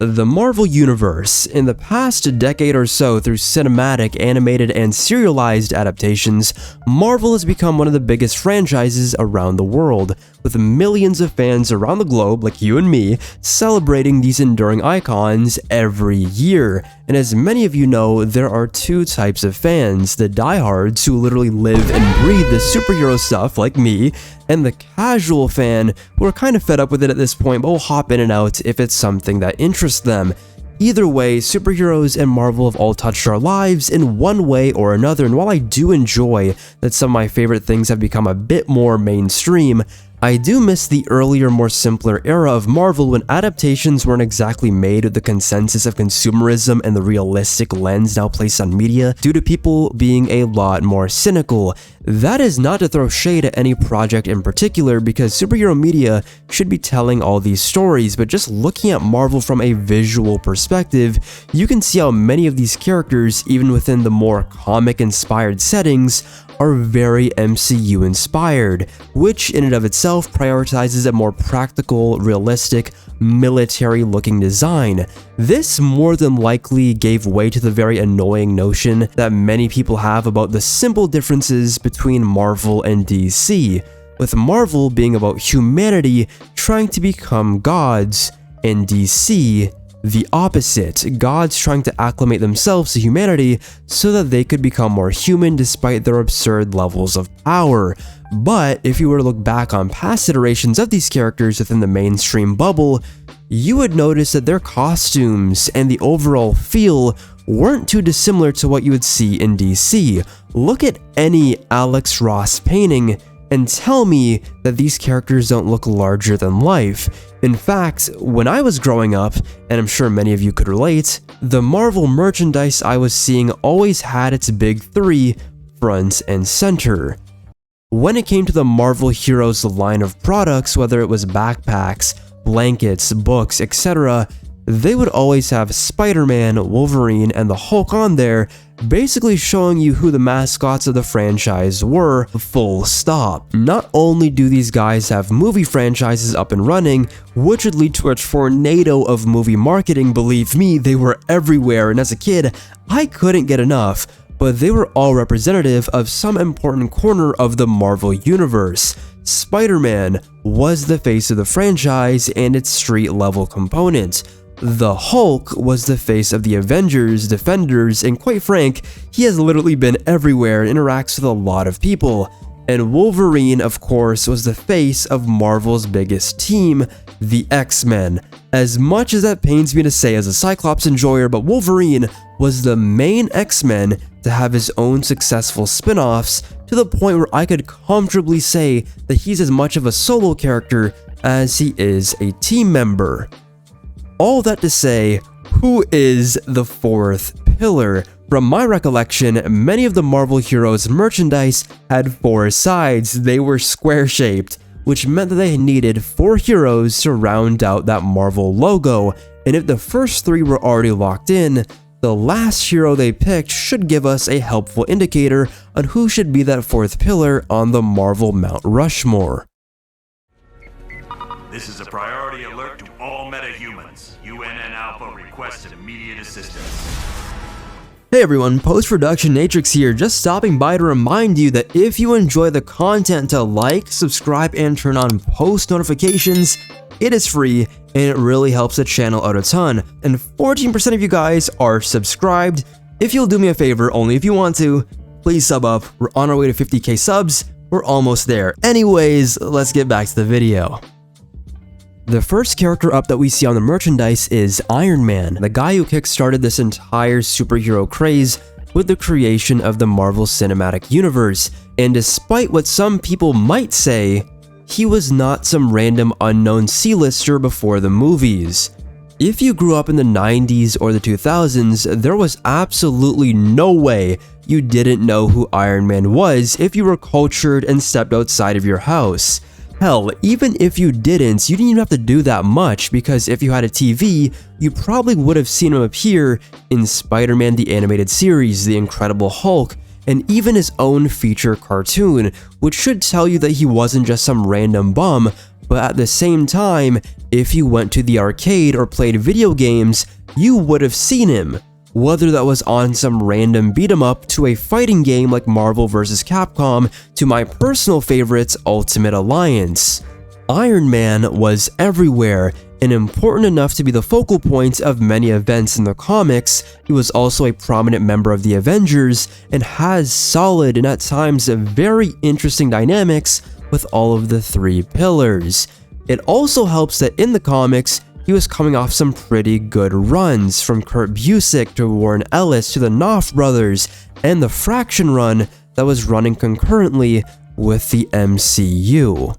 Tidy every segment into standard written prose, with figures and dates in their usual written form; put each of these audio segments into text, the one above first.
The Marvel Universe. In the past decade or so, through cinematic, animated, and serialized adaptations, Marvel has become one of the biggest franchises around the world, with millions of fans around the globe, like you and me, celebrating these enduring icons every year. And as many of you know, there are two types of fans: the diehards, who literally live and breathe the superhero stuff, like me, and the casual fan, who are kind of fed up with it at this point but will hop in and out if it's something that interests them. Either way, superheroes and Marvel have all touched our lives in one way or another, and while I do enjoy that some of my favorite things have become a bit more mainstream, I do miss the earlier, more simpler era of Marvel when adaptations weren't exactly made with the consensus of consumerism and the realistic lens now placed on media due to people being a lot more cynical. That is not to throw shade at any project in particular, because superhero media should be telling all these stories, but just looking at Marvel from a visual perspective, you can see how many of these characters, even within the more comic-inspired settings, are very MCU inspired, which in and of itself prioritizes a more practical, realistic, military-looking design. This more than likely gave way to the very annoying notion that many people have about the simple differences between Marvel and DC, with Marvel being about humanity trying to become gods, and DC the opposite, gods trying to acclimate themselves to humanity so that they could become more human despite their absurd levels of power. But if you were to look back on past iterations of these characters within the mainstream bubble, you would notice that their costumes and the overall feel weren't too dissimilar to what you would see in DC. Look at any Alex Ross painting and tell me that these characters don't look larger than life. In fact, when I was growing up, and I'm sure many of you could relate, the Marvel merchandise I was seeing always had its big three front and center. When it came to the Marvel Heroes line of products, whether it was backpacks, blankets, books, etc., they would always have Spider-Man, Wolverine, and the Hulk on there, basically showing you who the mascots of the franchise were, full stop. Not only do these guys have movie franchises up and running, which would lead to a tornado of movie marketing, believe me, they were everywhere, and as a kid, I couldn't get enough, but they were all representative of some important corner of the Marvel Universe. Spider-Man was the face of the franchise and its street-level component. The Hulk was the face of the Avengers, Defenders, and quite frank, he has literally been everywhere and interacts with a lot of people. And Wolverine, of course, was the face of Marvel's biggest team, the X-Men. As much as that pains me to say as a Cyclops enjoyer, but Wolverine was the main X-Men to have his own successful spin-offs, to the point where I could comfortably say that he's as much of a solo character as he is a team member. All that to say, who is the fourth pillar? From my recollection, many of the Marvel heroes' merchandise had four sides. They were square-shaped, which meant that they needed four heroes to round out that Marvel logo, and if the first three were already locked in, the last hero they picked should give us a helpful indicator on who should be that fourth pillar on the Marvel Mount Rushmore. This is a priority alert to all metahumans. UNN Alpha requests immediate assistance. Hey everyone, post-production Natrix here, just stopping by to remind you that if you enjoy the content, to like, subscribe, and turn on post notifications. It is free, and it really helps the channel out a ton. And 14% of you guys are subscribed. If you'll do me a favor, only if you want to, please sub up. We're on our way to 50k subs. We're almost there. Anyways, let's get back to the video. The first character up that we see on the merchandise is Iron Man, the guy who kickstarted this entire superhero craze with the creation of the Marvel Cinematic Universe. And despite what some people might say, he was not some random unknown C-lister before the movies. If you grew up in the 90s or the 2000s, there was absolutely no way you didn't know who Iron Man was if you were cultured and stepped outside of your house. Hell, even if you didn't even have to do that much, because if you had a TV, you probably would have seen him appear in Spider-Man the Animated Series, The Incredible Hulk, and even his own feature cartoon, which should tell you that he wasn't just some random bum, but at the same time, if you went to the arcade or played video games, you would have seen him. Whether that was on some random beat-em-up to a fighting game like Marvel vs. Capcom to my personal favorites, Ultimate Alliance. Iron Man was everywhere, and important enough to be the focal point of many events in the comics. He was also a prominent member of the Avengers and has solid and at times very interesting dynamics with all of the three pillars. It also helps that in the comics, he was coming off some pretty good runs, from Kurt Busiek to Warren Ellis to the Knopf brothers, and the Fraction run that was running concurrently with the MCU.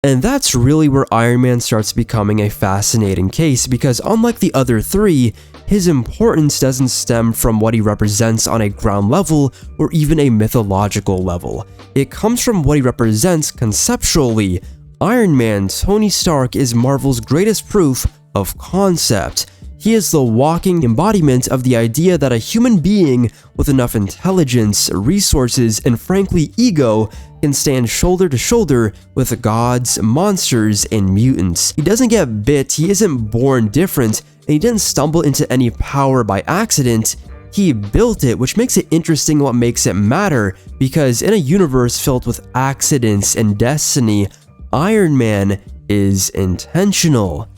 And that's really where Iron Man starts becoming a fascinating case, because unlike the other three, his importance doesn't stem from what he represents on a ground level or even a mythological level. It comes from what he represents conceptually. Iron Man, Tony Stark, is Marvel's greatest proof of concept. He is the walking embodiment of the idea that a human being with enough intelligence, resources, and frankly ego can stand shoulder to shoulder with gods, monsters, and mutants. He doesn't get bit, he isn't born different, and he didn't stumble into any power by accident. He built it, which makes it interesting what makes it matter, because in a universe filled with accidents and destiny, Iron Man is intentional.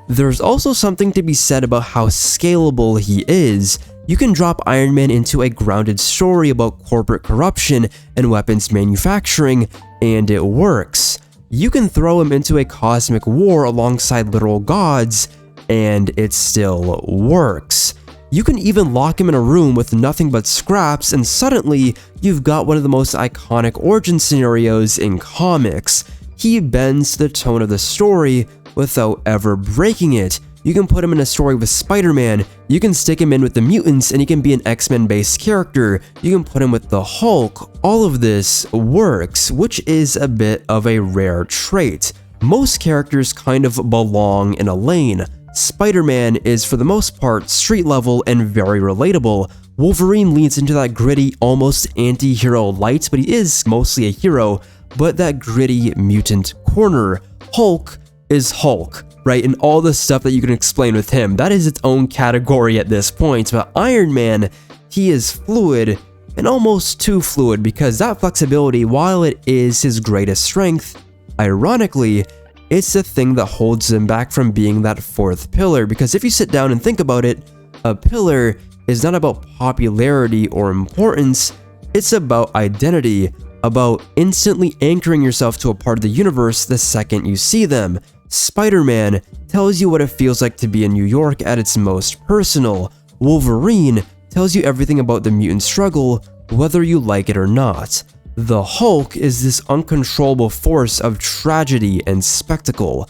There's also something to be said about how scalable he is. You can drop Iron Man into a grounded story about corporate corruption and weapons manufacturing, and it works. You can throw him into a cosmic war alongside literal gods, and it still works. You can even lock him in a room with nothing but scraps, and suddenly you've got one of the most iconic origin scenarios in comics. He bends the tone of the story without ever breaking it. You can put him in a story with Spider-Man, you can stick him in with the mutants and he can be an X-Men based character, you can put him with the Hulk. All of this works, which is a bit of a rare trait. Most characters kind of belong in a lane. Spider-Man is for the most part street level and very relatable. Wolverine leans into that gritty, almost anti-hero light, but he is mostly a hero, but that gritty mutant corner. Hulk is Hulk, right? And all the stuff that you can explain with him, that is its own category at this point. But Iron Man, he is fluid, and almost too fluid, because that flexibility, while it is his greatest strength, ironically, it's the thing that holds him back from being that fourth pillar. Because if you sit down and think about it, a pillar is not about popularity or importance, it's about identity, about instantly anchoring yourself to a part of the universe the second you see them. Spider-Man tells you what it feels like to be in New York at its most personal. Wolverine tells you everything about the mutant struggle, whether you like it or not. The Hulk is this uncontrollable force of tragedy and spectacle.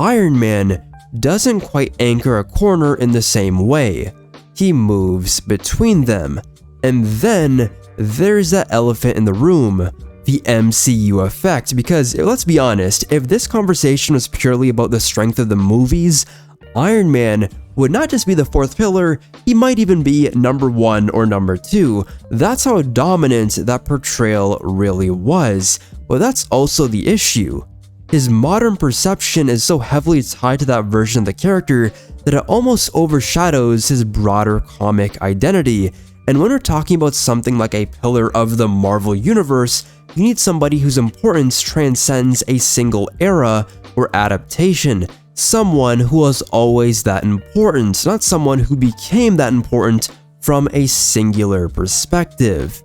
Iron Man doesn't quite anchor a corner in the same way. He moves between them. And then there's that elephant in the room, the MCU effect, because let's be honest, if this conversation was purely about the strength of the movies, Iron Man would not just be the fourth pillar, he might even be number 1 or number 2. That's how dominant that portrayal really was. But that's also the issue. His modern perception is so heavily tied to that version of the character that it almost overshadows his broader comic identity. And when we're talking about something like a pillar of the Marvel Universe, you need somebody whose importance transcends a single era or adaptation. Someone who was always that important, not someone who became that important from a singular perspective.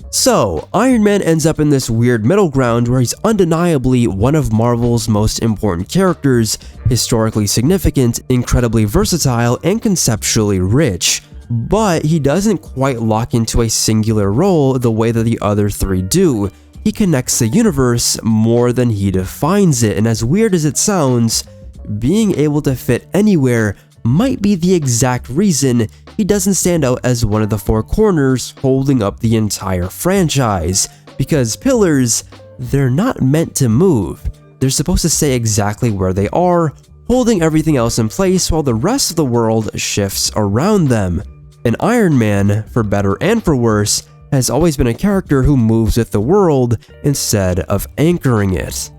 So, Iron Man ends up in this weird middle ground where he's undeniably one of Marvel's most important characters, historically significant, incredibly versatile, and conceptually rich. But he doesn't quite lock into a singular role the way that the other three do. He connects the universe more than he defines it, and as weird as it sounds, being able to fit anywhere might be the exact reason he doesn't stand out as one of the four corners holding up the entire franchise. Because pillars, they're not meant to move. They're supposed to stay exactly where they are, holding everything else in place while the rest of the world shifts around them. And Iron Man, for better and for worse, has always been a character who moves with the world instead of anchoring it.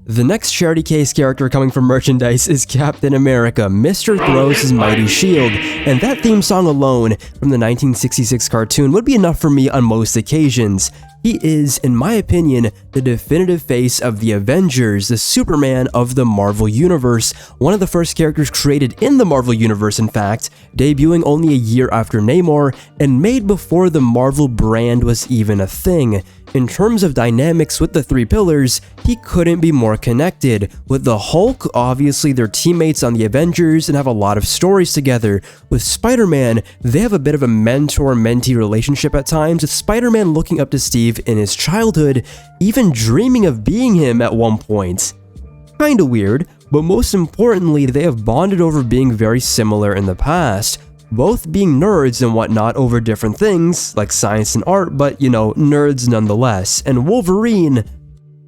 The next charity case character coming from merchandise is Captain America. Mr. throws his mighty shield, and that theme song alone from the 1966 cartoon would be enough for me on most occasions. He is, in my opinion, the definitive face of the Avengers, the Superman of the Marvel Universe, one of the first characters created in the Marvel Universe in fact, debuting only a year after Namor, and made before the Marvel brand was even a thing. In terms of dynamics with the three pillars, he couldn't be more connected. With the Hulk, obviously they're teammates on the Avengers and have a lot of stories together. With Spider-Man, they have a bit of a mentor-mentee relationship at times, with Spider-Man looking up to Steve in his childhood, even dreaming of being him at one point. Kinda weird, but most importantly, they have bonded over being very similar in the past. Both being nerds and whatnot over different things, like science and art, but you know, nerds nonetheless. And Wolverine,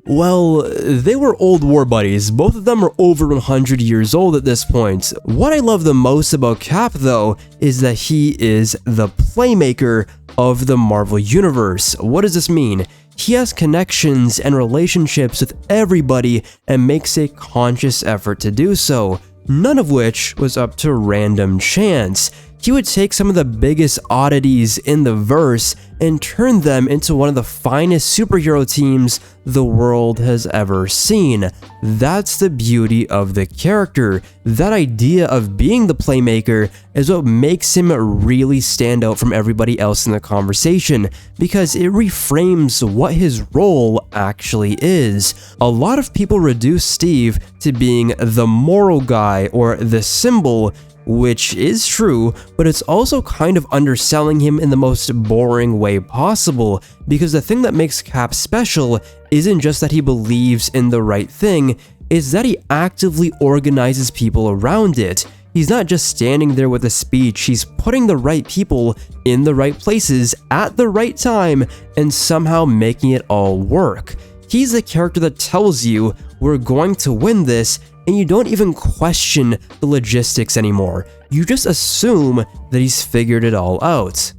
well, they were old war buddies. Both of them are over 100 years old at this point. What I love the most about Cap, though, is that he is the playmaker of the Marvel Universe. What does this mean? He has connections and relationships with everybody and makes a conscious effort to do so, none of which was up to random chance. He would take some of the biggest oddities in the verse and turn them into one of the finest superhero teams the world has ever seen. That's the beauty of the character. That idea of being the playmaker is what makes him really stand out from everybody else in the conversation, because it reframes what his role actually is. A lot of people reduce Steve to being the moral guy or the symbol, which is true, but it's also kind of underselling him in the most boring way possible, because the thing that makes Cap special isn't just that he believes in the right thing, it's that he actively organizes people around it. He's not just standing there with a speech, he's putting the right people in the right places at the right time and somehow making it all work. He's the character that tells you, we're going to win this, and you don't even question the logistics anymore. You just assume that he's figured it all out.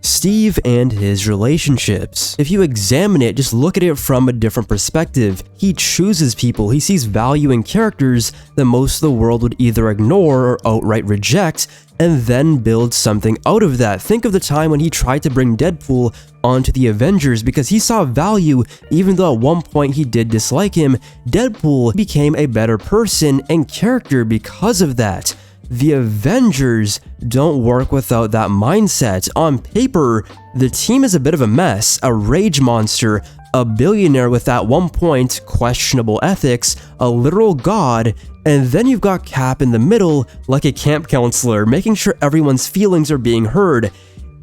Steve and his relationships. If you examine it, just look at it from a different perspective. He chooses people, he sees value in characters that most of the world would either ignore or outright reject, and then build something out of that. Think of the time when he tried to bring Deadpool onto the Avengers because he saw value, even though at one point he did dislike him. Deadpool became a better person and character because of that. The Avengers don't work without that mindset. On paper, the team is a bit of a mess, a rage monster, a billionaire with at one point questionable ethics, a literal god, and then you've got Cap in the middle like a camp counselor, making sure everyone's feelings are being heard.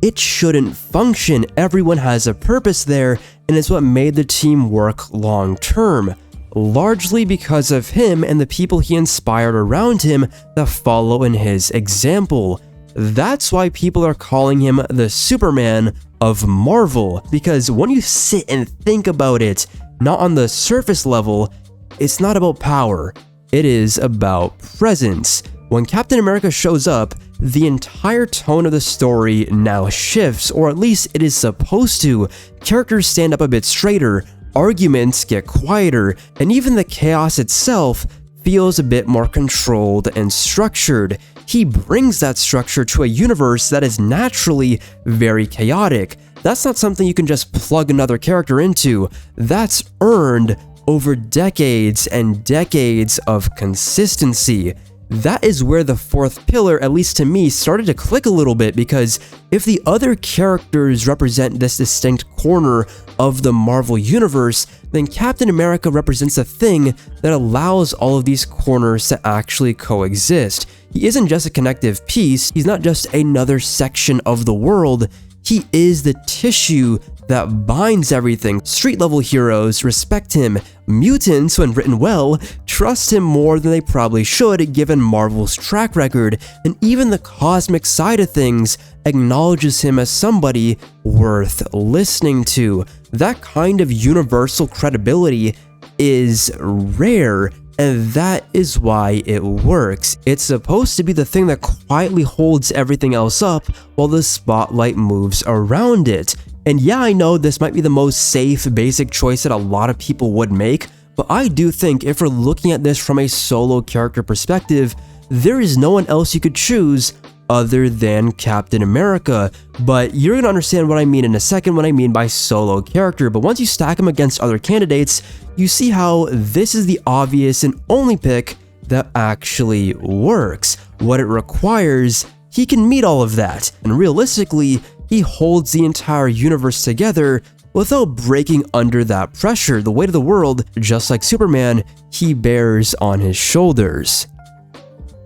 It shouldn't function. Everyone has a purpose there, and it's what made the team work long term. Largely because of him and the people he inspired around him that follow in his example. That's why people are calling him the Superman of Marvel, because when you sit and think about it, not on the surface level, it's not about power, it is about presence. When Captain America shows up, the entire tone of the story now shifts, or at least it is supposed to. Characters stand up a bit straighter, arguments get quieter, and even the chaos itself feels a bit more controlled and structured. He brings that structure to a universe that is naturally very chaotic. That's not something you can just plug another character into. That's earned over decades and decades of consistency. That is where the fourth pillar, at least to me, started to click a little bit, because if the other characters represent this distinct corner of the Marvel Universe, then Captain America represents a thing that allows all of these corners to actually coexist. He isn't just a connective piece, he's not just another section of the world, he is the tissue that binds everything. Street-level heroes respect him. Mutants, when written well, trust him more than they probably should given Marvel's track record, and even the cosmic side of things acknowledges him as somebody worth listening to. That kind of universal credibility is rare, and that is why it works. It's supposed to be the thing that quietly holds everything else up while the spotlight moves around it. And yeah, I know this might be the most safe, basic choice that a lot of people would make, but I do think if we're looking at this from a solo character perspective, there is no one else you could choose other than Captain America. But you're gonna understand what I mean in a second when I mean by solo character. But once you stack him against other candidates, you see how this is the obvious and only pick that actually works. What it requires, he can meet all of that, and realistically, he holds the entire universe together without breaking under that pressure. The weight of the world, just like Superman, he bears on his shoulders.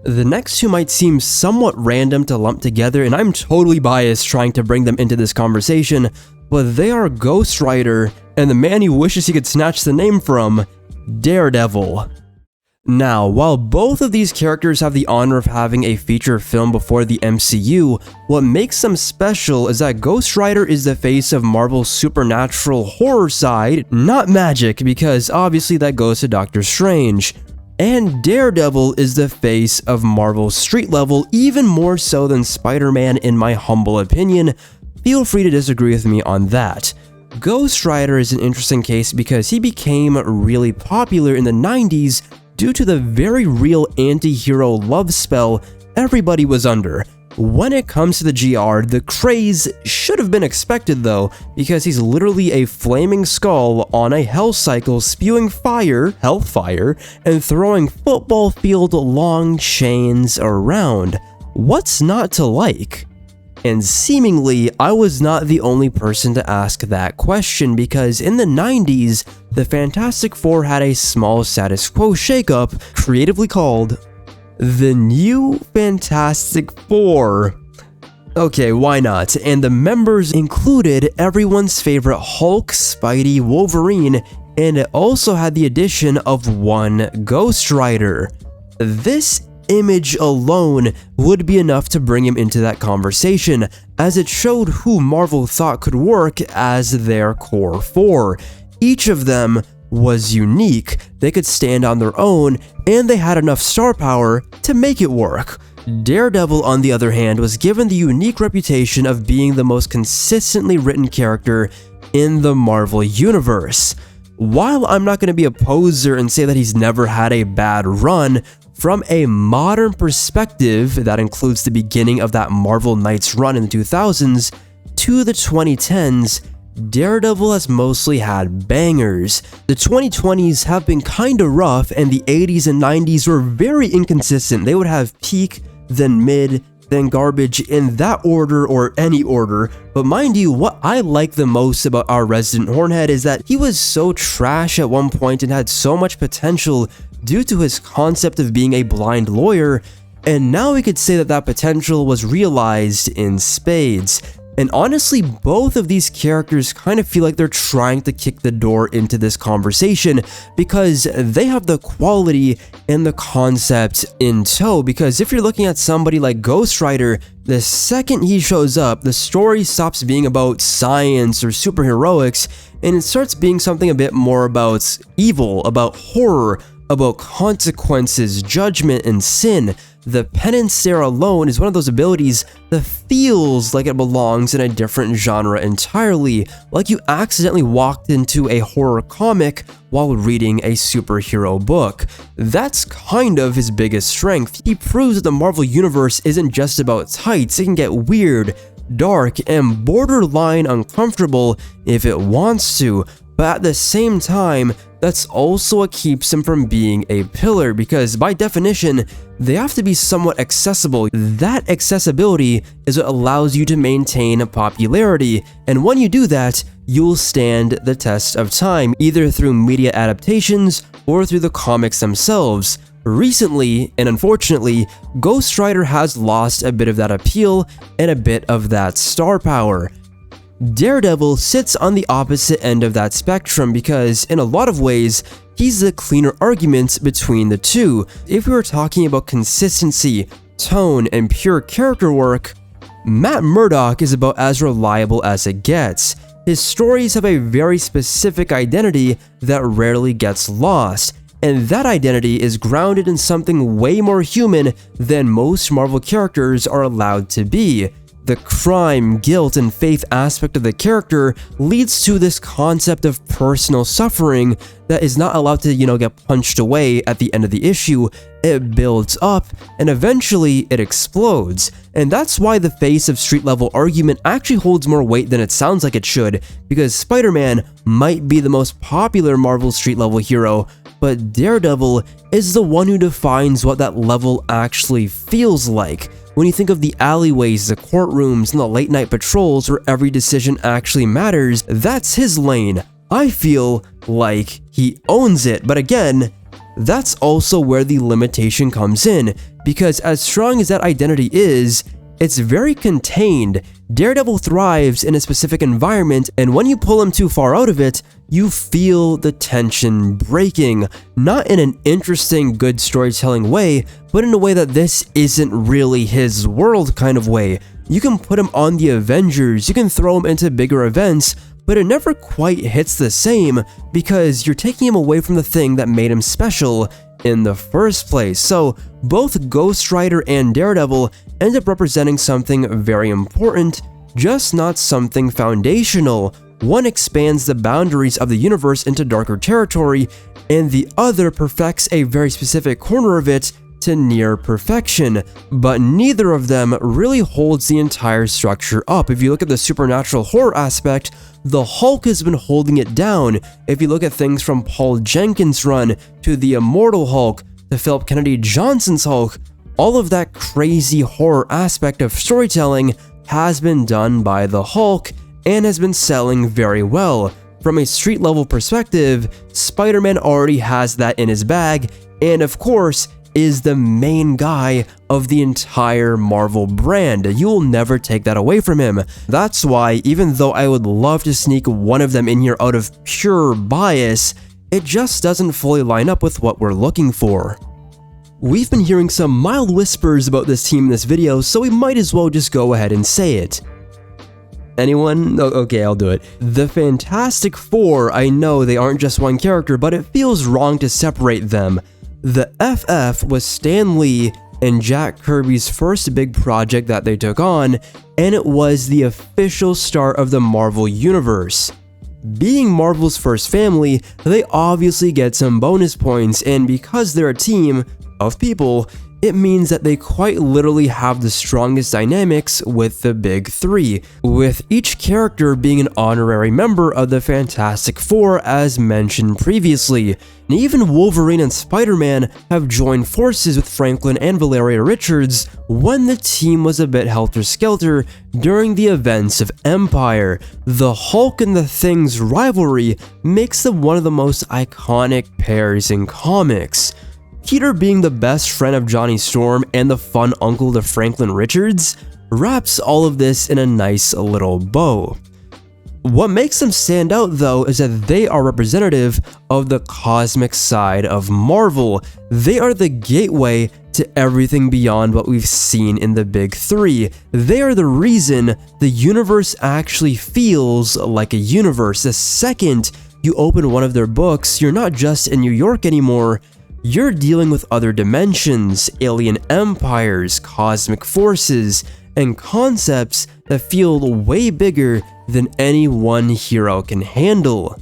The next two might seem somewhat random to lump together, and I'm totally biased trying to bring them into this conversation, but they are Ghost Rider and the man he wishes he could snatch the name from, Daredevil. Now, while both of these characters have the honor of having a feature film before the MCU, what makes them special is that Ghost Rider is the face of Marvel's supernatural horror side, not magic, because obviously that goes to Doctor Strange. And Daredevil is the face of Marvel's street level, even more so than Spider-Man in my humble opinion. Feel free to disagree with me on that. Ghost Rider is an interesting case because he became really popular in the 90s due to the very real anti-hero love spell everybody was under. When it comes to the GR, the craze should have been expected though, because he's literally a flaming skull on a hell cycle spewing fire, hellfire, and throwing football field long chains around. What's not to like? And seemingly, I was not the only person to ask that question, because in the 90s, the Fantastic Four had a small status quo shakeup, creatively called the New Fantastic Four. Okay, why not? And the members included everyone's favorite Hulk, Spidey, Wolverine, and it also had the addition of one Ghost Rider. This image alone would be enough to bring him into that conversation, as it showed who Marvel thought could work as their core four. Each of them was unique, they could stand on their own, and they had enough star power to make it work. Daredevil, on the other hand, was given the unique reputation of being the most consistently written character in the Marvel Universe. While I'm not going to be a poser and say that he's never had a bad run, from a modern perspective that includes the beginning of that Marvel Knights run in the 2000s to the 2010s, Daredevil has mostly had bangers. The 2020s have been kinda rough, and the 80s and 90s were very inconsistent. They would have peak, then mid, then garbage in that order or any order. But mind you, what I like the most about our resident Hornhead is that he was so trash at one point and had so much potential due to his concept of being a blind lawyer, and now we could say that that potential was realized in spades. And honestly, both of these characters kind of feel like they're trying to kick the door into this conversation because they have the quality and the concept in tow. Because if you're looking at somebody like Ghost Rider, the second he shows up, the story stops being about science or superheroics, and it starts being something a bit more about evil, about horror, about consequences, judgment, and sin. The penance there alone is one of those abilities that feels like it belongs in a different genre entirely, like you accidentally walked into a horror comic while reading a superhero book. That's kind of his biggest strength. He proves that the Marvel Universe isn't just about tights, it can get weird, dark, and borderline uncomfortable if it wants to, but at the same time, that's also what keeps them from being a pillar, because by definition, they have to be somewhat accessible. That accessibility is what allows you to maintain popularity, and when you do that, you'll stand the test of time, either through media adaptations or through the comics themselves. Recently, and unfortunately, Ghost Rider has lost a bit of that appeal and a bit of that star power. Daredevil sits on the opposite end of that spectrum because, in a lot of ways, he's the cleaner argument between the two. If we were talking about consistency, tone, and pure character work, Matt Murdock is about as reliable as it gets. His stories have a very specific identity that rarely gets lost, and that identity is grounded in something way more human than most Marvel characters are allowed to be. The crime, guilt, and faith aspect of the character leads to this concept of personal suffering that is not allowed to, get punched away at the end of the issue. It builds up, and eventually it explodes. And that's why the face of street level argument actually holds more weight than it sounds like it should, because Spider-Man might be the most popular Marvel street level hero, but Daredevil is the one who defines what that level actually feels like. When you think of the alleyways, the courtrooms, and the late night patrols where every decision actually matters, that's his lane. I feel like he owns it, but again, that's also where the limitation comes in, because as strong as that identity is, it's very contained. Daredevil thrives in a specific environment, and when you pull him too far out of it, you feel the tension breaking. Not in an interesting, good storytelling way, but in a way that this isn't really his world kind of way. You can put him on the Avengers, you can throw him into bigger events, but it never quite hits the same because you're taking him away from the thing that made him special in the first place. So both Ghost Rider and Daredevil end up representing something very important, just not something foundational. One expands the boundaries of the universe into darker territory, and the other perfects a very specific corner of it to near perfection, but neither of them really holds the entire structure up. If you look at the supernatural horror aspect, the Hulk has been holding it down. If you look at things from Paul Jenkins' run to the Immortal Hulk to Philip Kennedy Johnson's Hulk, all of that crazy horror aspect of storytelling has been done by the Hulk and has been selling very well. From a street level perspective, Spider-Man already has that in his bag, and of course, is the main guy of the entire Marvel brand. You'll never take that away from him. That's why, even though I would love to sneak one of them in here out of pure bias, it just doesn't fully line up with what we're looking for. We've been hearing some mild whispers about this team in this video, so we might as well just go ahead and say it. Anyone? Okay, I'll do it. The Fantastic Four, I know they aren't just one character, but it feels wrong to separate them. The FF was Stan Lee and Jack Kirby's first big project that they took on, and it was the official start of the Marvel Universe. Being Marvel's first family, they obviously get some bonus points, and because they're a team of people, it means that they quite literally have the strongest dynamics with the big three, with each character being an honorary member of the Fantastic Four as mentioned previously. And even Wolverine and Spider-Man have joined forces with Franklin and Valeria Richards when the team was a bit helter-skelter during the events of Empire. The Hulk and the Thing's rivalry makes them one of the most iconic pairs in comics. Peter being the best friend of Johnny Storm and the fun uncle to Franklin Richards wraps all of this in a nice little bow. What makes them stand out though is that they are representative of the cosmic side of Marvel. They are the gateway to everything beyond what we've seen in the big three. They are the reason the universe actually feels like a universe. The second you open one of their books, you're not just in New York anymore. You're dealing with other dimensions, alien empires, cosmic forces, and concepts that feel way bigger than any one hero can handle.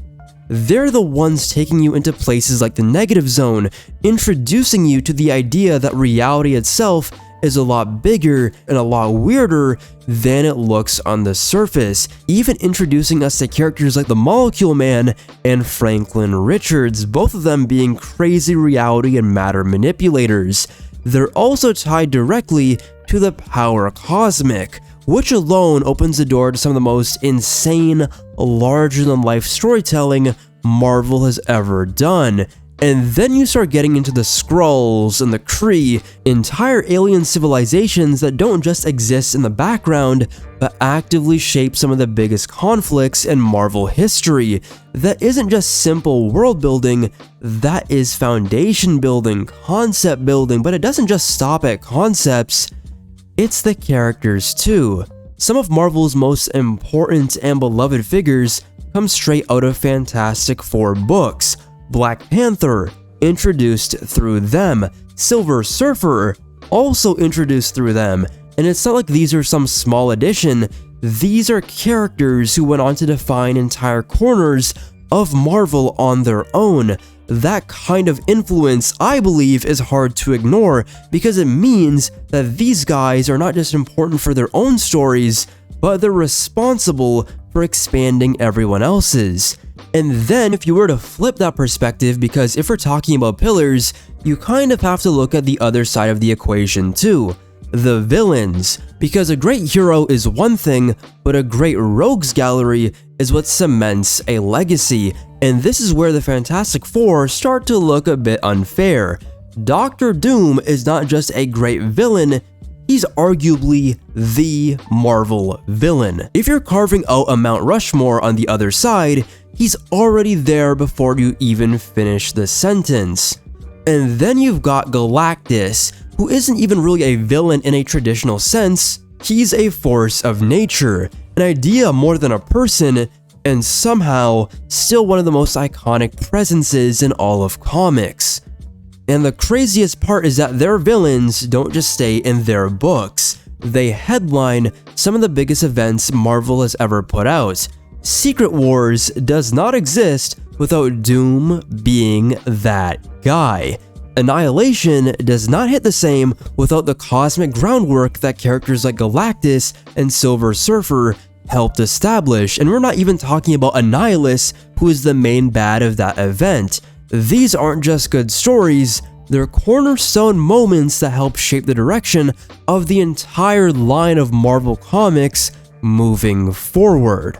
They're the ones taking you into places like the negative zone, introducing you to the idea that reality itself is a lot bigger and a lot weirder than it looks on the surface, even introducing us to characters like the Molecule Man and Franklin Richards, both of them being crazy reality and matter manipulators. They're also tied directly to the power cosmic, which alone opens the door to some of the most insane, larger-than-life storytelling Marvel has ever done. And then you start getting into the Skrulls and the Kree, entire alien civilizations that don't just exist in the background, but actively shape some of the biggest conflicts in Marvel history. That isn't just simple world building, that is foundation building, concept building, but it doesn't just stop at concepts, it's the characters too. Some of Marvel's most important and beloved figures come straight out of Fantastic Four books. Black Panther, introduced through them. Silver Surfer, also introduced through them. And it's not like these are some small addition, these are characters who went on to define entire corners of Marvel on their own. That kind of influence, I believe, is hard to ignore because it means that these guys are not just important for their own stories, but they're responsible for expanding everyone else's. And then if you were to flip that perspective, because if we're talking about pillars, you kind of have to look at the other side of the equation too. The villains, because a great hero is one thing, but a great rogues gallery is what cements a legacy, and this is where the Fantastic Four start to look a bit unfair. Doctor Doom is not just a great villain, he's arguably the Marvel villain. If you're carving out a Mount Rushmore on the other side, he's already there before you even finish the sentence. And then you've got Galactus, who isn't even really a villain in a traditional sense. He's a force of nature, an idea more than a person, and somehow still one of the most iconic presences in all of comics. And the craziest part is that their villains don't just stay in their books, they headline some of the biggest events Marvel has ever put out. Secret Wars does not exist without Doom being that guy. Annihilation does not hit the same without the cosmic groundwork that characters like Galactus and Silver Surfer helped establish, and we're not even talking about Annihilus, who is the main bad of that event. These aren't just good stories, they're cornerstone moments that help shape the direction of the entire line of Marvel Comics moving forward.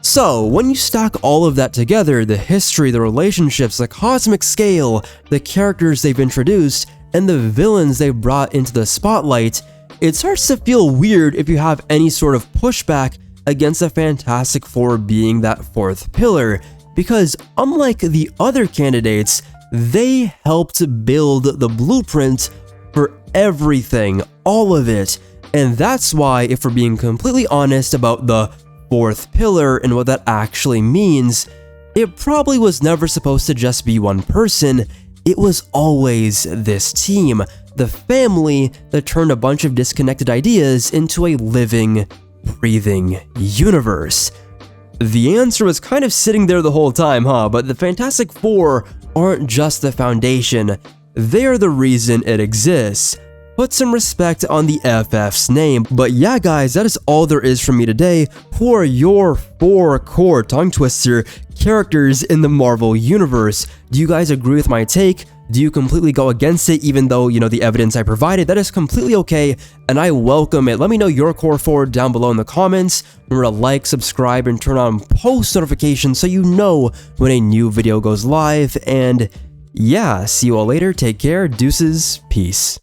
So, when you stack all of that together, the history, the relationships, the cosmic scale, the characters they've introduced, and the villains they've brought into the spotlight, it starts to feel weird if you have any sort of pushback against the Fantastic Four being that fourth pillar, because unlike the other candidates, they helped build the blueprint for everything, all of it, and that's why, if we're being completely honest about the fourth pillar and what that actually means, it probably was never supposed to just be one person, it was always this team, the family that turned a bunch of disconnected ideas into a living, breathing universe. The answer was kind of sitting there the whole time, huh? But the Fantastic Four aren't just the foundation, they're the reason it exists. Put some respect on the FF's name. But yeah guys, that is all there is from me today. Who are your 4 core tongue twister characters in the Marvel Universe? Do you guys agree with my take? Do you completely go against it even though, the evidence I provided? That is completely okay, and I welcome it. Let me know your core 4 down below in the comments. Remember to like, subscribe, and turn on post notifications so you know when a new video goes live. And yeah, see you all later. Take care. Deuces. Peace.